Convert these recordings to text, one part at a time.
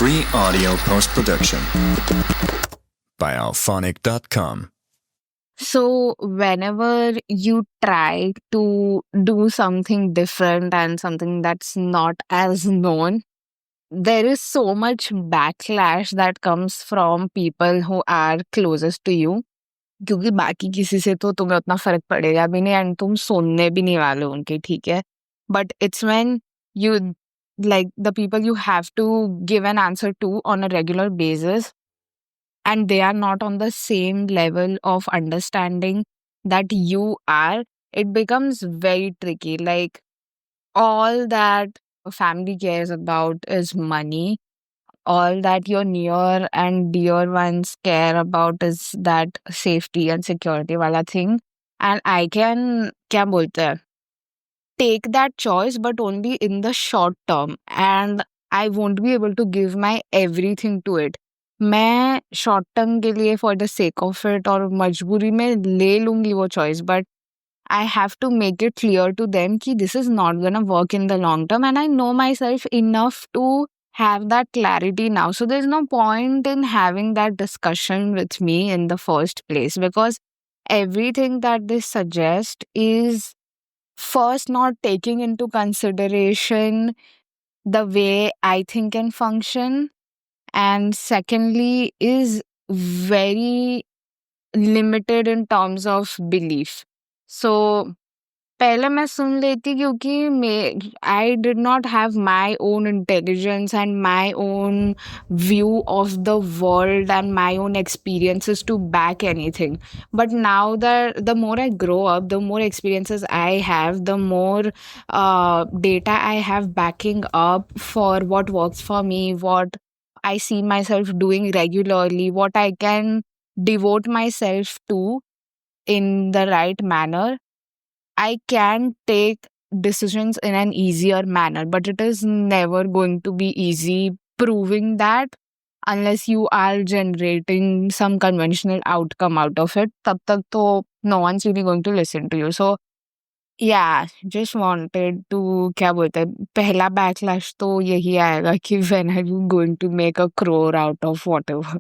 Free audio post-production by alphonic.com. So, whenever you try to do something different and something that's not as known, there is so much backlash that comes from people who are closest to you. क्योंकि बाकी किसी से तो तुम्हें उतना फर्क पड़ेगा भी नहीं एंड तुम सुनने भी नहीं वाले हो उनके, ठीक है? But it's when you like the people you have to give an answer to on a regular basis and they are not on the same level of understanding that you are, it becomes very tricky. Like, all that a family cares about is money. All that your near and dear ones care about is that safety and security wala thing. And I can, kya bolte hai, take that choice, but only in the short term. And I won't be able to give my everything to it. मैं short term के लिए for the sake of it और मजबूरी में ले लूंगी वो choice, but I have to make it clear to them कि this is not gonna work in the long term, and I know myself enough to have that clarity now. So there's no point in having that discussion with me in the first place, because everything that they suggest is first not taking into consideration the way I think and function, and secondly is very limited in terms of belief. So पहले मैं सुन लेती क्योंकि I did not have my own intelligence and my own view of the world and my own experiences to back anything. But now that the more I grow up, the more experiences I have, the more data I have backing up for what works for me, what I see myself doing regularly, what I can devote myself to in the right manner, I can take decisions in an easier manner, but it is never going to be easy proving that unless you are generating some conventional outcome out of it. तब तक तो no one's really going to listen to you. So yeah, just wanted to, क्या बोलते हैं, पहला backlash तो यही आएगा कि when are you going to make a crore out of whatever?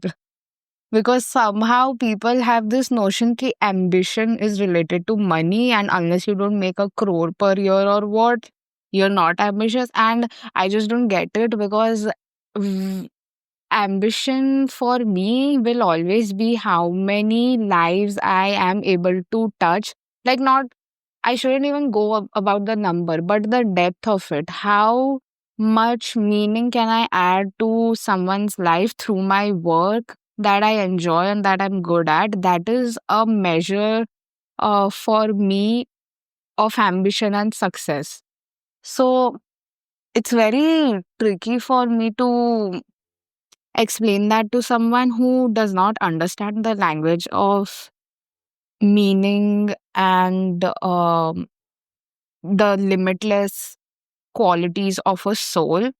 Because somehow people have this notion that ambition is related to money, and unless you don't make a crore per year or what, you're not ambitious. And I just don't get it, because v- ambition for me will always be how many lives I am able to touch. Like, not, I shouldn't even go about the number, but the depth of it. How much meaning can I add to someone's life through my work that I enjoy and that I'm good at? That is a measure for me of ambition and success. So it's very tricky for me to explain that to someone who does not understand the language of meaning and the limitless qualities of a soul.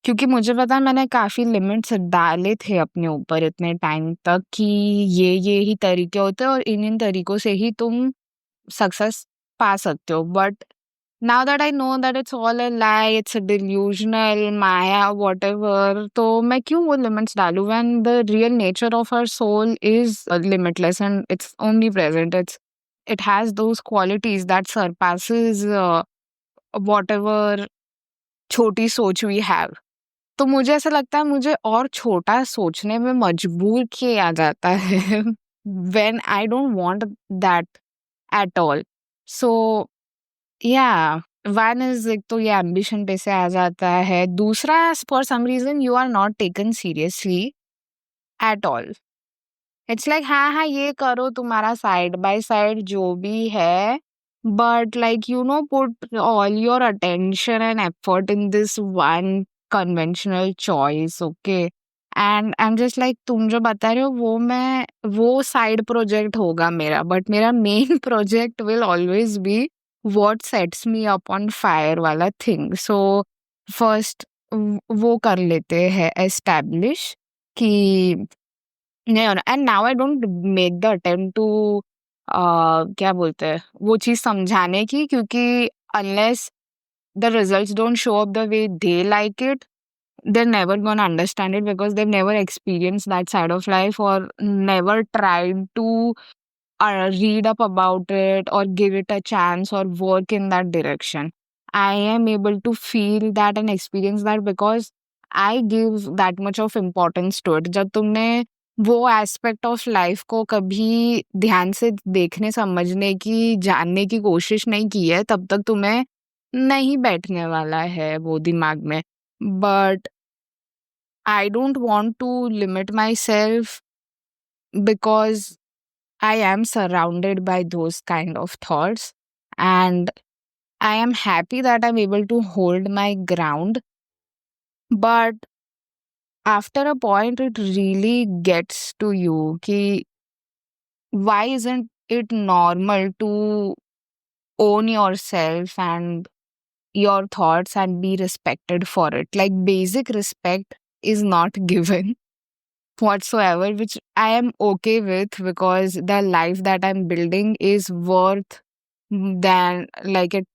क्योंकि मुझे पता है मैंने काफ़ी limits डाले थे अपने ऊपर इतने टाइम तक कि ये ही तरीके होते हैं और इन तरीकों से ही तुम सक्सेस पा सकते हो। But now that I know that it's all a lie, it's a delusional, Maya, whatever, तो मैं क्यों वो limits डालूं when the real nature of our soul is limitless and it's omnipresent. It has those qualities that surpasses whatever छोटी सोच we have. तो मुझे ऐसा लगता है मुझे और छोटा सोचने में मजबूर किया जाता है when I don't want that at all. So yeah, one is एक तो ये ambition पे से आ जाता है, दूसरा for some reason you are not taken seriously at all. It's like हाँ ये करो तुम्हारा side by side जो भी है, but like put all your attention and effort in this one conventional choice, okay? And I'm just like तुम जो बता रहे हो वो side project होगा मेरा, but मेरा main project will always be what sets me up on fire वाला thing. So first वो कर लेते हैं establish कि and now I don't make the attempt to क्या बोलते हैं वो चीज समझाने की, क्योंकि unless the results don't show up the way they like it, they're never gonna understand it because they've never experienced that side of life or never tried to read up about it or give it a chance or work in that direction. I am able to feel that and experience that because I give that much of importance to it. जब तुमने वो aspect of life को कभी ध्यान से देखने समझने की जानने की कोशिश नहीं की है तब तक तुम्हें नहीं बैठने वाला है वो दिमाग में. But I don't want to limit myself because I am surrounded by those kind of thoughts. And I am happy that I'm able to hold my ground. But after a point, it really gets to you. Ki, why isn't it normal to own yourself and your thoughts and be respected for it? Like, basic respect is not given whatsoever, which I am okay with because the life that I'm building is worth than like it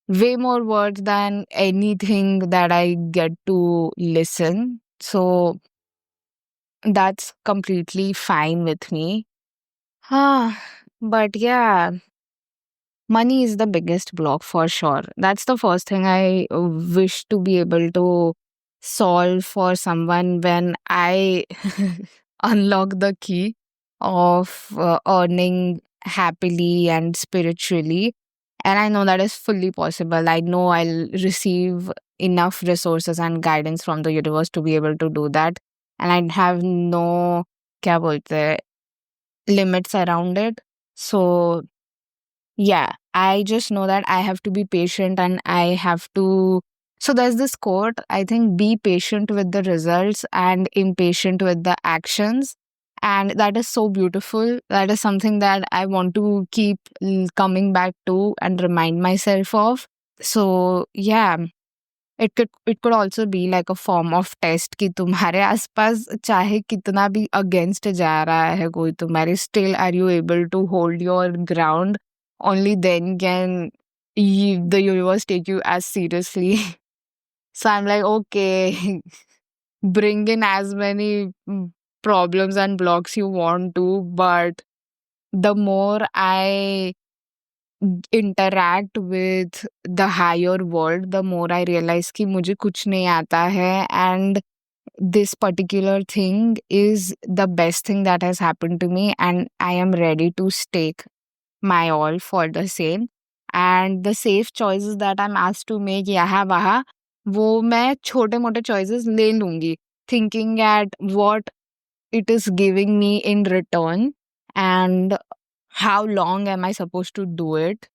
way more worth than anything that I get to listen. So that's completely fine with me. But yeah, money is the biggest block for sure. That's the first thing I wish to be able to solve for someone when I unlock the key of earning happily and spiritually. And I know that is fully possible. I know I'll receive enough resources and guidance from the universe to be able to do that. And I have no क्या बोलते हैं, limits around it. So yeah, I just know that I have to be patient and I have to. So there's this quote, I think, be patient with the results and impatient with the actions. And that is so beautiful. That is something that I want to keep coming back to and remind myself of. So yeah, it could also be like a form of test कि तुम्हारे आसपास चाहे कितना भी against जा रहा है कोई तुम्हारे, still are you able to hold your ground? Only then can the universe take you as seriously. So I'm like, okay, bring in as many problems and blocks you want to, but the more I interact with the higher world, the more I realize कि मुझे कुछ नहीं आता है and this particular thing is the best thing that has happened to me and I am ready to stake my all for the same. And the safe choices that I'm asked to make यहाँ वहाँ, वो मैं छोटे मोटे choices ले लूंगी, thinking at what it is giving me in return and how long am I supposed to do it.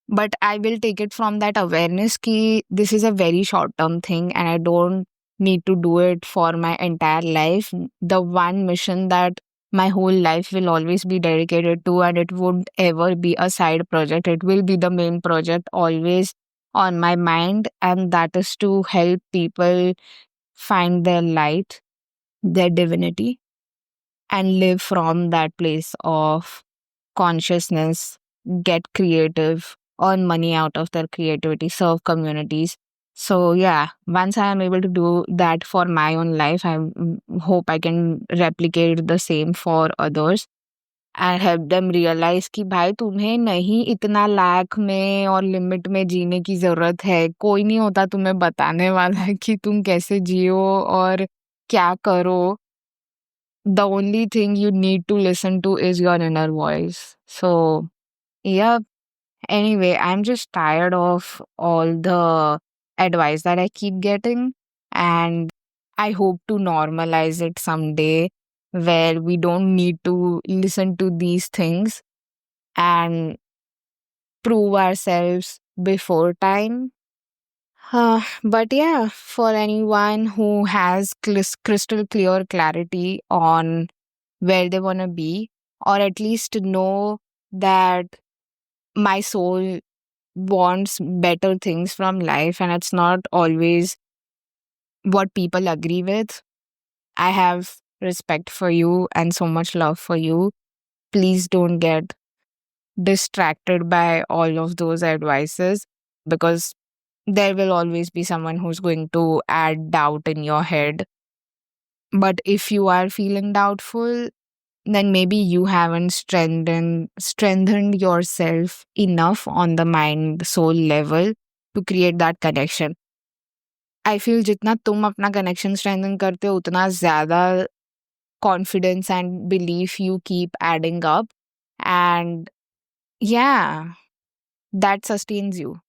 But I will take it from that awareness ki this is a very short term thing and I don't need to do it for my entire life. The one mission that my whole life will always be dedicated to, and it won't ever be a side project. It will be the main project always on my mind, and that is to help people find their light, their divinity, and live from that place of consciousness, get creative, earn money out of their creativity, serve communities. So yeah, once I am able to do that for my own life, I hope I can replicate the same for others and help them realize कि भाई तुम्हें नहीं इतना लाख में और limit में जीने की जरूरत है. कोई नहीं होता तुम्हें बताने वाला है कि तुम कैसे जियो और क्या करो. The only thing you need to listen to is your inner voice. So, yeah. Anyway, I'm just tired of all the advice that I keep getting, and I hope to normalize it someday where we don't need to listen to these things and prove ourselves before time. But yeah, for anyone who has crystal clear clarity on where they want to be, or at least know that my soul wants better things from life and it's not always what people agree with, I have respect for you and so much love for you. Please don't get distracted by all of those advices because there will always be someone who's going to add doubt in your head. But if you are feeling doubtful, then maybe you haven't strengthened yourself enough on the mind soul level to create that connection. I feel जितना तुम अपना connection strengthen करते हो उतना ज़्यादा confidence and belief you keep adding up, and yeah, that sustains you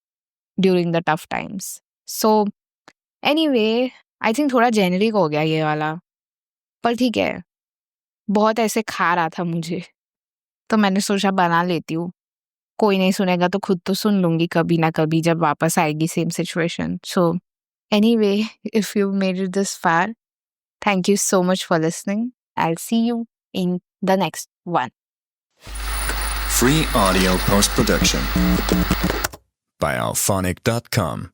during the tough times. So anyway, I think थोड़ा generic हो गया ये वाला, पर ठीक है, बहुत ऐसे खा रहा था मुझे, तो मैंने सोचा बना लेती हूँ. कोई नहीं सुनेगा तो खुद तो सुन लूंगी कभी ना कभी जब वापस आएगी same situation. So anyway, if you made it this far, thank you so much for listening. I'll see you in the next one. Free audio post production by alphonic.com.